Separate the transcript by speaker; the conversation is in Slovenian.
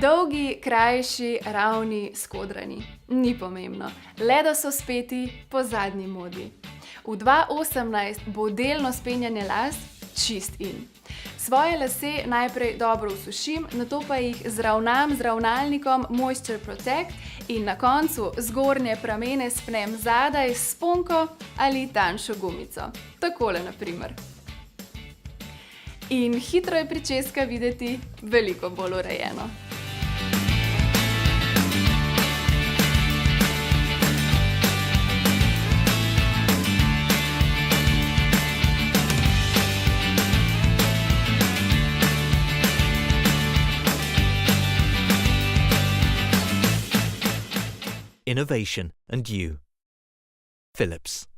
Speaker 1: Dolgi, krajši, ravni, skodrani. Ni pomembno, le da so speti po zadnji modi. V 2018 bo delno spenjanje las čist in. Svoje lase najprej dobro usušim, nato pa jih zravnam z ravnalnikom Moisture Protect in na koncu zgornje pramene spnem zadaj s sponko ali tanjšo gumico. Takole na primer. In hitro je pričeska videti veliko bolj urejeno.
Speaker 2: Innovation and you. Philips.